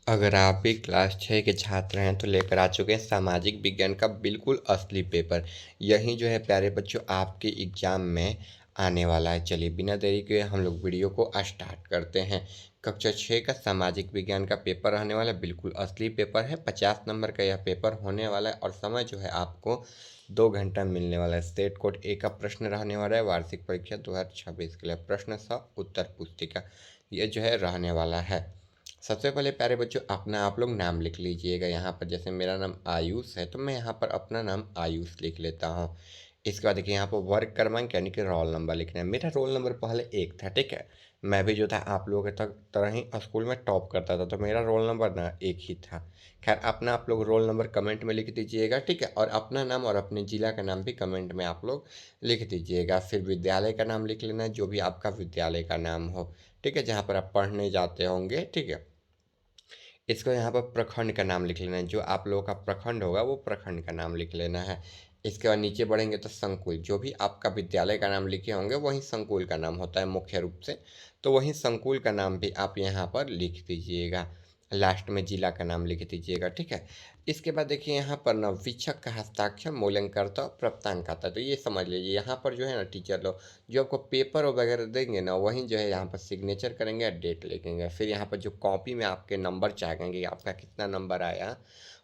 अगर आप भी क्लास 6 के छात्र हैं तो लेकर आ चुके हैं सामाजिक विज्ञान का बिल्कुल असली पेपर। यही जो है प्यारे बच्चों आपके एग्ज़ाम में आने वाला है। चलिए बिना देरी के हम लोग वीडियो को स्टार्ट करते हैं। कक्षा 6 का सामाजिक विज्ञान का पेपर रहने वाला है, बिल्कुल असली पेपर है। 50 नंबर का यह पेपर होने वाला है और समय जो है आपको 2 घंटा मिलने वाला है। स्टेट कोड ए का प्रश्न रहने वाला है। वार्षिक परीक्षा 2026 के लिए प्रश्न सह उत्तर पुस्तिका ये जो है रहने वाला है। सबसे पहले प्यारे बच्चों अपना आप लोग नाम लिख लीजिएगा। यहाँ पर जैसे मेरा नाम आयुष है तो मैं यहाँ पर अपना नाम आयुष लिख लेता हूँ। इसके बाद देखिए यहाँ पर वर्ग क्रमांक यानी कि रोल नंबर लिखना है। मेरा रोल नंबर पहले 1 था, ठीक है। मैं भी जो था आप लोगों के तरह ही स्कूल में टॉप करता था, तो मेरा रोल नंबर ना 1 ही था। खैर अपना आप लोग रोल नंबर कमेंट में लिख दीजिएगा, ठीक है। और अपना नाम और अपने ज़िला का नाम भी कमेंट में आप लोग लिख दीजिएगा। फिर विद्यालय का नाम लिख लेना है, जो भी आपका विद्यालय का नाम हो, ठीक है, जहाँ पर आप पढ़ने जाते होंगे, ठीक है। इसको यहाँ पर प्रखंड का नाम लिख लेना है। जो आप लोगों का प्रखंड होगा वो प्रखंड का नाम लिख लेना है। इसके बाद नीचे बढ़ेंगे तो संकुल, जो भी आपका विद्यालय का नाम लिखे होंगे वही संकुल का नाम होता है मुख्य रूप से, तो वही संकुल का नाम भी आप यहाँ पर लिख दीजिएगा। लास्ट में जिला का नाम लिख दीजिएगा, ठीक है। इसके बाद देखिए यहाँ पर ना वीक्षक का हस्ताक्षर मूल्यांकनकर्ता और प्राप्तांक आता है, तो ये समझ लीजिए यहाँ पर जो है ना टीचर लोग जो आपको पेपर वगैरह देंगे ना वहीं जो है यहाँ पर सिग्नेचर करेंगे या डेट लिखेंगे। फिर यहाँ पर जो कॉपी में आपके नंबर चाहेंगे आपका कितना नंबर आया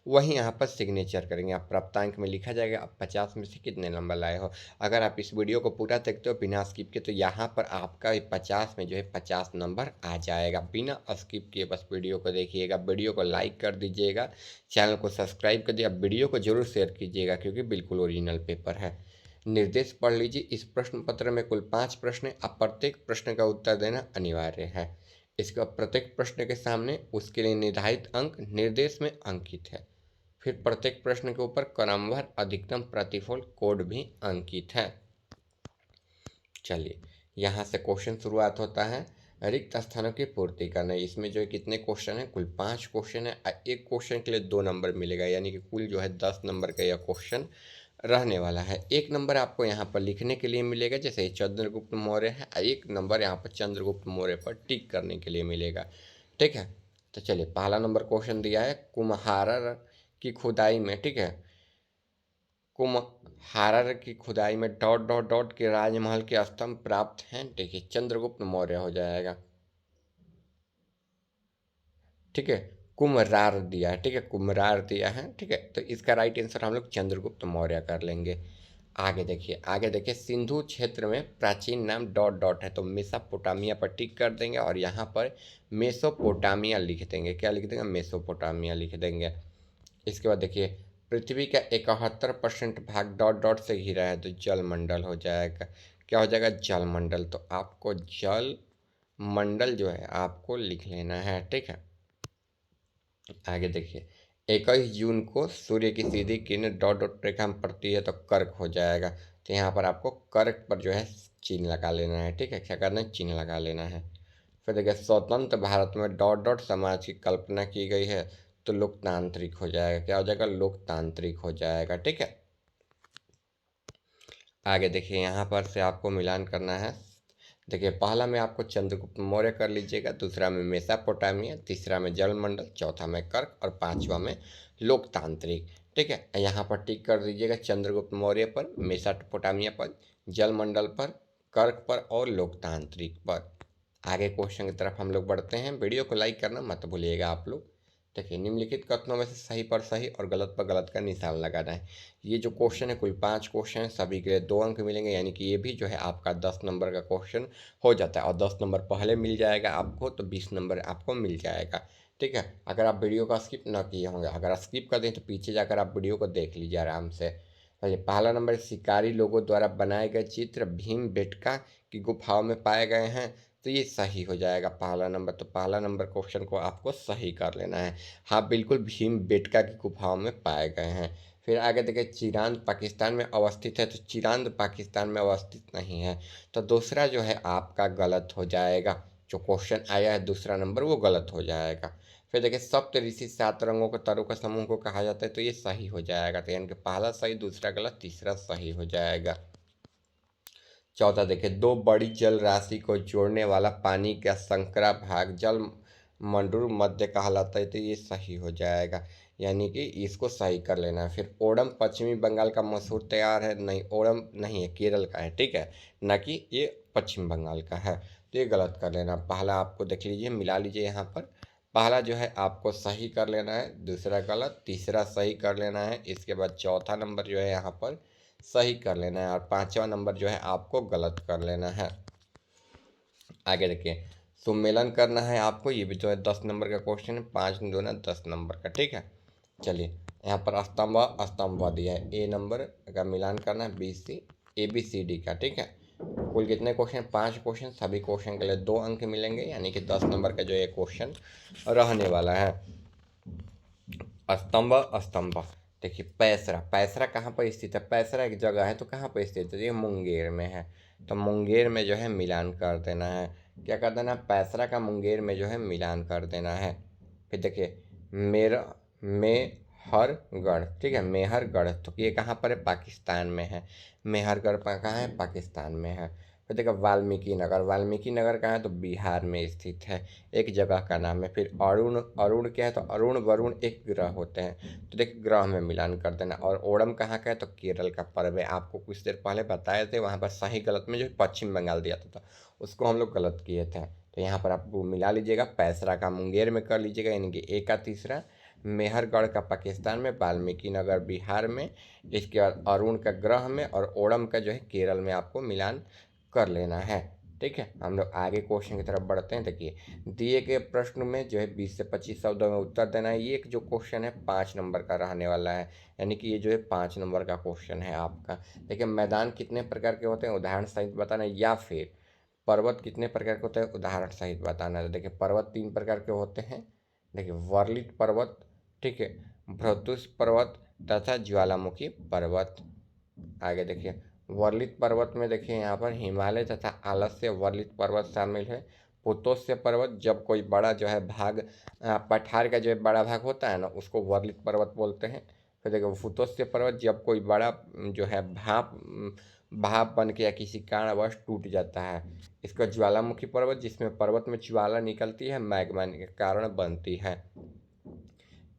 वहीं यहाँ पर सिग्नेचर करेंगे। आप प्राप्तांक में लिखा जाएगा आप 50 में से कितने नंबर लाए हो। अगर आप इस वीडियो को पूरा देखते हो बिना स्किप के तो यहाँ पर आपका 50 में जो है 50 नंबर आ जाएगा। बिना स्किप किए बस वीडियो को देखिएगा। वीडियो को लाइक कर दीजिएगा, चैनल को सब्सक्राइब कर दिया, वीडियो को जरूर शेयर कीजिएगा क्योंकि बिल्कुल ओरिजिनल पेपर है। निर्देश पढ़ लीजिए। इस प्रश्न पत्र में कुल 5 प्रश्न हैं। अब प्रत्येक प्रश्न का उत्तर देना अनिवार्य है। इसका प्रत्येक प्रश्न के सामने उसके लिए निर्धारित अंक निर्देश में अंकित है। फिर प्रत्येक प्रश्न के ऊपर क्रमवार अधिकतम प्रतिफल कोड भी अंकित है। चलिए यहाँ से क्वेश्चन शुरुआत होता है। रिक्त स्थानों की पूर्ति करना। इसमें जो है कितने क्वेश्चन है, कुल 5 क्वेश्चन है। एक क्वेश्चन के लिए 2 नंबर मिलेगा, यानी कि कुल जो है 10 नंबर का यह क्वेश्चन रहने वाला है। 1 नंबर आपको यहाँ पर लिखने के लिए मिलेगा, जैसे चंद्रगुप्त मौर्य है। 1 नंबर यहाँ पर चंद्रगुप्त मौर्य पर टिक करने के लिए मिलेगा, ठीक है। तो चलिए पहला नंबर क्वेश्चन दिया है कुम्हार की खुदाई में, ठीक है, कुम्हार की खुदाई में डॉट डॉट डॉट के राजमहल के स्तंभ प्राप्त हैं। देखिए चंद्रगुप्त मौर्य हो जाएगा, ठीक है। कुम्हरार दिया है, ठीक है, कुम्हरार दिया है, ठीक है। तो इसका राइट आंसर हम लोग चंद्रगुप्त मौर्य कर लेंगे। आगे देखिए सिंधु क्षेत्र में प्राचीन नाम डॉट डॉट है, तो मेसोपोटामिया पर टिक कर देंगे और यहाँ पर मेसोपोटामिया लिख देंगे। क्या लिख देंगे, मेसोपोटामिया लिख देंगे। इसके बाद देखिए पृथ्वी का 71% भाग डॉट डॉट से घिरा है, तो जलमंडल हो जाएगा। क्या हो जाएगा, जलमंडल। तो आपको जल मंडल जो है आपको लिख लेना है, ठीक है। आगे देखिए 21 जून को सूर्य की सीधी किरण डॉट डॉट रेखा में पड़ती है, तो कर्क हो जाएगा। तो यहाँ पर आपको कर्क पर जो है चिन्ह लगा लेना है, ठीक है। क्या करना है, चिन्ह लगा लेना है। फिर देखिए स्वतंत्र भारत में डॉट डॉट समाज की कल्पना की गई है, तो लोकतांत्रिक हो जाएगा। क्या हो जाएगा, लोकतांत्रिक हो जाएगा, ठीक है। आगे देखिए यहाँ पर से आपको मिलान करना है। देखिए पहला में आपको चंद्रगुप्त मौर्य कर लीजिएगा, दूसरा में मेसोपोटामिया, तीसरा में जलमंडल, चौथा में कर्क और पांचवा में लोकतांत्रिक, ठीक है। यहाँ पर टिक कर दीजिएगा चंद्रगुप्त मौर्य पर, मेसोपोटामिया पर, जलमंडल पर, कर्क पर और लोकतांत्रिक पर। आगे क्वेश्चन की तरफ हम लोग बढ़ते हैं। वीडियो को लाइक करना मत भूलिएगा आप लोग। देखिए निम्नलिखित कथनों में से सही पर सही और गलत पर गलत का निशान लगाना है। ये जो क्वेश्चन है कुल 5 क्वेश्चन है, सभी के लिए 2 अंक मिलेंगे, यानी कि ये भी जो है आपका 10 नंबर का क्वेश्चन हो जाता है। और 10 नंबर पहले मिल जाएगा आपको तो 20 नंबर आपको मिल जाएगा, ठीक है। अगर आप वीडियो का स्किप ना किए होंगे, अगर स्किप कर दें तो पीछे जाकर आप वीडियो को देख लीजिए आराम से। चलिए पहला नंबर शिकारी लोगों द्वारा बनाए गए चित्र भीम बेटका की गुफाओं में पाए गए हैं, तो ये सही हो जाएगा पहला नंबर। तो पहला नंबर क्वेश्चन को आपको सही कर लेना है। हाँ बिल्कुल भीम बेटका की गुफाओं में पाए गए हैं। फिर आगे देखिए चिरांद पाकिस्तान में अवस्थित है, तो चिरांद पाकिस्तान में अवस्थित नहीं है, तो दूसरा जो है आपका गलत हो जाएगा। जो क्वेश्चन आया है दूसरा नंबर वो गलत हो जाएगा। फिर देखिए सप्त ऋषि 7 रंगों के तारों का समूह को कहा जाता है, तो ये सही हो जाएगा। तो यानी कि पहला सही, दूसरा गलत, तीसरा सही हो जाएगा। चौथा देखिए 2 बड़ी जल राशि को जोड़ने वाला पानी का संकरा भाग जल मंडूर मध्य कहलाता है, तो ये सही हो जाएगा, यानी कि इसको सही कर लेना है। फिर ओणम पश्चिमी बंगाल का मशहूर त्योहार है, नहीं ओणम नहीं है, केरल का है, ठीक है, ना कि ये पश्चिम बंगाल का है, तो ये गलत कर लेना। पहला आपको देख लीजिए, मिला लीजिए यहाँ पर, पहला जो है आपको सही कर लेना है, दूसरा गलत, तीसरा सही कर लेना है, इसके बाद चौथा नंबर जो है यहाँ पर सही कर लेना है, और पांचवा नंबर जो है आपको गलत कर लेना है। आगे देखिए, सुमेलन करना है आपको, ये भी जो है 10 नंबर का क्वेश्चन है, 5 दूना 10 नंबर का, ठीक है। चलिए, यहाँ पर स्तंभ स्तंभ दिया है, ए नंबर का मिलान करना है BC ABCD का, ठीक है। कुल कितने क्वेश्चन, 5 क्वेश्चन, सभी क्वेश्चन के लिए 2 अंक मिलेंगे, यानी कि 10 नंबर का जो ये क्वेश्चन रहने वाला है। स्तंभ स्तंभ, देखिए पैसरा, पैसरा कहाँ पर स्थित है, पैसरा एक जगह है, तो कहाँ पर स्थित है, ये मुंगेर में है, तो मुंगेर में जो है मिलान कर देना है। क्या कर देना, पैसरा का मुंगेर में जो है मिलान कर देना है। फिर देखिए, मेरा मेहरगढ़, ठीक है, मेहरगढ़, तो ये कहाँ पर है, पाकिस्तान में है, मेहरगढ़ कहाँ है, पाकिस्तान में है। फिर देखिए, वाल्मीकि नगर, वाल्मीकि नगर कहाँ है, तो बिहार में स्थित है, एक जगह का नाम है। फिर अरुण, अरुण क्या है, तो अरुण वरुण एक ग्रह होते हैं, तो देखिए ग्रह में मिलान कर देना। और ओणम कहाँ का है, तो केरल का पर्व है, आपको कुछ देर पहले बताए थे, वहाँ पर सही गलत में जो पश्चिम बंगाल दिया था उसको हम लोग गलत किए थे, तो यहाँ पर आप मिला लीजिएगा, पैसरा का मुंगेर में कर लीजिएगा, यानी कि ए का तीसरा, मेहरगढ़ का पाकिस्तान में, वाल्मीकि नगर बिहार में, इसके बाद अरुण का ग्रह में, और ओणम का जो है केरल में आपको मिलान कर लेना है, ठीक है। हम लोग आगे क्वेश्चन की तरफ बढ़ते हैं। देखिए, दिए गए प्रश्न में जो है 20 से 25 शब्दों में उत्तर देना है। ये एक जो क्वेश्चन है 5 नंबर का रहने वाला है, यानी कि ये जो है 5 नंबर का क्वेश्चन है आपका। देखिए, मैदान कितने प्रकार के होते हैं, उदाहरण सहित बताना है, या फिर पर्वत कितने प्रकार के होते हैं, उदाहरण सहित बताना है। तो देखिए, पर्वत 3 प्रकार के होते हैं, देखिए वर्लित पर्वत, ठीक है, भ्रतुष पर्वत तथा ज्वालामुखी पर्वत। आगे देखिए, वर्लित पर्वत में देखिए यहाँ पर हिमालय तथा आलस्य वर्लित पर्वत शामिल है। पुतोस्य पर्वत, जब कोई बड़ा जो है भाग, पठार का जो है बड़ा भाग होता है ना, उसको वर्लित पर्वत बोलते हैं। फिर देखो, फुतोस्य पर्वत, जब कोई बड़ा जो है भाप भाप बन के या किसी कारणवश टूट जाता है। इसका ज्वालामुखी पर्वत, जिसमें पर्वत में ज्वाला निकलती है, मैग्मा के कारण बनती है।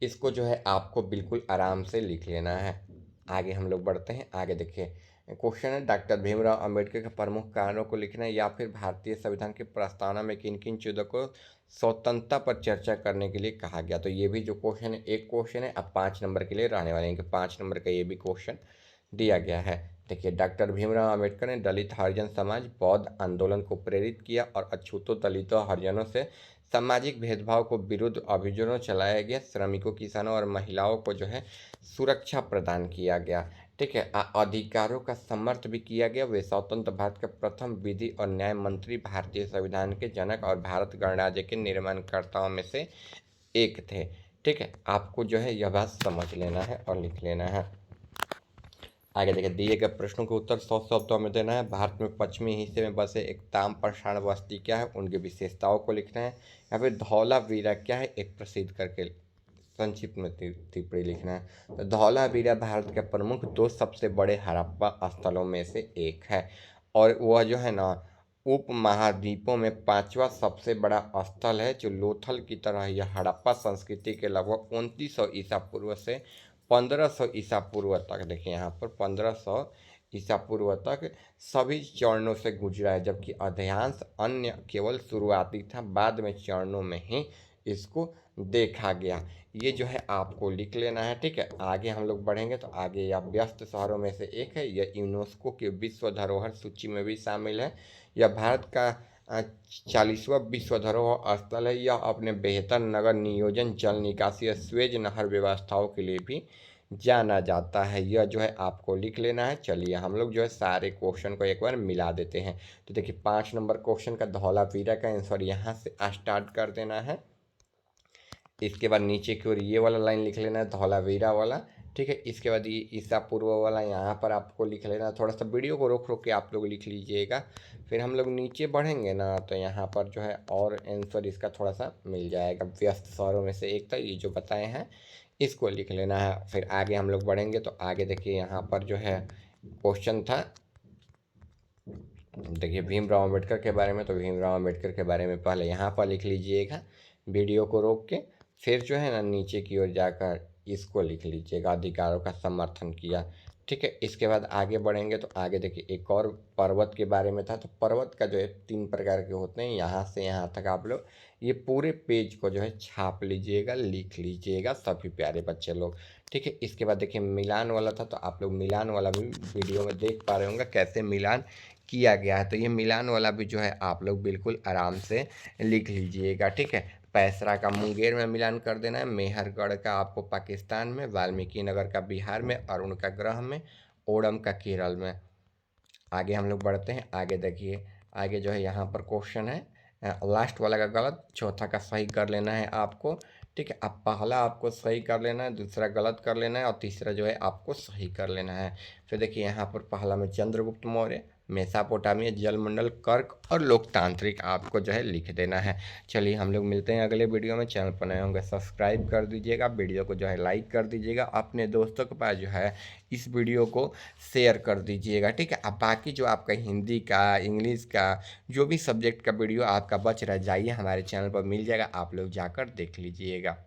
इसको जो है आपको बिल्कुल आराम से लिख लेना है। आगे हम लोग बढ़ते हैं। आगे देखिए, क्वेश्चन है, डॉक्टर भीमराव अंबेडकर के प्रमुख कारणों को लिखना है, या फिर भारतीय संविधान की प्रस्तावना में किन किन चीज़ों को स्वतंत्रता पर चर्चा करने के लिए कहा गया। तो ये भी जो क्वेश्चन है, एक क्वेश्चन है, अब 5 नंबर के लिए रहने वाले हैं, 5 नंबर का ये भी क्वेश्चन दिया गया है। देखिए, डॉक्टर भीमराव अंबेडकर ने दलित हरिजन समाज बौद्ध आंदोलन को प्रेरित किया, और अछूतों दलितों हरिजनों से सामाजिक भेदभाव को विरुद्ध अभियानों चलाया गया, श्रमिकों किसानों और महिलाओं को जो है सुरक्षा प्रदान किया गया, ठीक है, अधिकारों का समर्थन भी किया गया। वे स्वतंत्र भारत के प्रथम विधि और न्याय मंत्री, भारतीय संविधान के जनक और भारत गणराज्य के निर्माणकर्ताओं में से एक थे, ठीक है। आपको जो है यह बात समझ लेना है और लिख लेना है। आगे देखिए, दिए गए प्रश्नों के उत्तर 100 शब्दों में देना है। भारत में पश्चिमी हिस्से में बसे एक ताम पाषाण बस्ती क्या है, उनकी विशेषताओं को लिखना है। या फिर धौलावीरा क्या है, एक प्रसिद्ध करके संक्षिप्त में टिप्पणी लिखना है। तो धौलावीरा भारत के प्रमुख 2 सबसे बड़े हड़प्पा स्थलों में से एक है, और वह जो है ना उप महाद्वीपों में 5वां सबसे बड़ा स्थल है, जो लोथल की तरह यह हड़प्पा संस्कृति के लगभग 2900 ईसा पूर्व से 1500 ईसा पूर्व तक, देखिए यहाँ पर 1500 ईसा पूर्व तक सभी चरणों से गुजरा है, जबकि अधिकांश अन्य केवल शुरुआती था, बाद में चरणों में ही इसको देखा गया। ये जो है आपको लिख लेना है, ठीक है। आगे हम लोग बढ़ेंगे, तो आगे यह व्यस्त शहरों में से एक है, यह यूनेस्को के विश्व धरोहर सूची में भी शामिल है। यह भारत का 40वां विश्व धरोहर स्थल है। यह अपने बेहतर नगर नियोजन, जल निकासी और स्वेज नहर व्यवस्थाओं के लिए भी जाना जाता है। यह जो है आपको लिख लेना है। चलिए, हम लोग जो है सारे क्वेश्चन को एक बार मिला देते हैं। तो देखिए, 5 नंबर क्वेश्चन का धौलावीरा का आंसर यहाँ से स्टार्ट कर देना है। इसके बाद नीचे की ओर ये वाला लाइन लिख लेना है, धौलावीरा वाला, ठीक है। इसके बाद ये ईसा पूर्व वाला यहाँ पर आपको लिख लेना है। थोड़ा सा वीडियो को रोक रोक के आप लोग लिख लीजिएगा। फिर हम लोग नीचे बढ़ेंगे ना, तो यहाँ पर जो है और आंसर इसका थोड़ा सा मिल जाएगा। व्यस्त शहरों में से एक था, ये जो बताए हैं इसको लिख लेना है। फिर आगे हम लोग बढ़ेंगे, तो आगे देखिए यहाँ पर जो है क्वेश्चन था, देखिए भीमराव अम्बेडकर के बारे में। तो भीमराव अम्बेडकर के बारे में पहले यहाँ पर लिख लीजिएगा, वीडियो को रोक के फिर जो है ना नीचे की ओर जाकर इसको लिख लीजिएगा, अधिकारों का समर्थन किया। ठीक है, इसके बाद आगे बढ़ेंगे तो आगे देखिए एक और पर्वत के बारे में था। तो पर्वत का जो है 3 प्रकार के होते हैं, यहाँ से यहाँ तक आप लोग ये पूरे पेज को जो है छाप लीजिएगा, लिख लीजिएगा सभी प्यारे बच्चे लोग। ठीक है, इसके बाद देखिए मिलान वाला था, तो आप लोग मिलान वाला भी वीडियो में देख पा रहे होंगे कैसे मिलान किया गया है। तो ये मिलान वाला भी जो है आप लोग बिल्कुल आराम से लिख लीजिएगा। ठीक है, पैसरा का मुंगेर में मिलान कर देना है, मेहरगढ़ का आपको पाकिस्तान में, वाल्मीकि नगर का बिहार में, अरुण का ग्रह में, ओडम का केरल में। आगे हम लोग बढ़ते हैं, आगे देखिए आगे जो है यहाँ पर क्वेश्चन है, लास्ट वाला का गलत, चौथा का सही कर लेना है आपको। ठीक है, अब पहला आपको सही कर लेना है, दूसरा गलत कर लेना है और तीसरा जो है आपको सही कर लेना है। फिर देखिए यहाँ पर पहला में चंद्रगुप्त मौर्य, मेसापोटामिया, जलमंडल, कर्क और लोकतांत्रिक आपको जो है लिख देना है। चलिए हम लोग मिलते हैं अगले वीडियो में। चैनल पर नए होंगे सब्सक्राइब कर दीजिएगा, वीडियो को जो है लाइक कर दीजिएगा, अपने दोस्तों के पास जो है इस वीडियो को शेयर कर दीजिएगा। ठीक है, अब बाकी जो आपका हिंदी का, इंग्लिश का, जो भी सब्जेक्ट का वीडियो आपका बच रह जाइए हमारे चैनल पर मिल जाएगा, आप लोग जाकर देख लीजिएगा।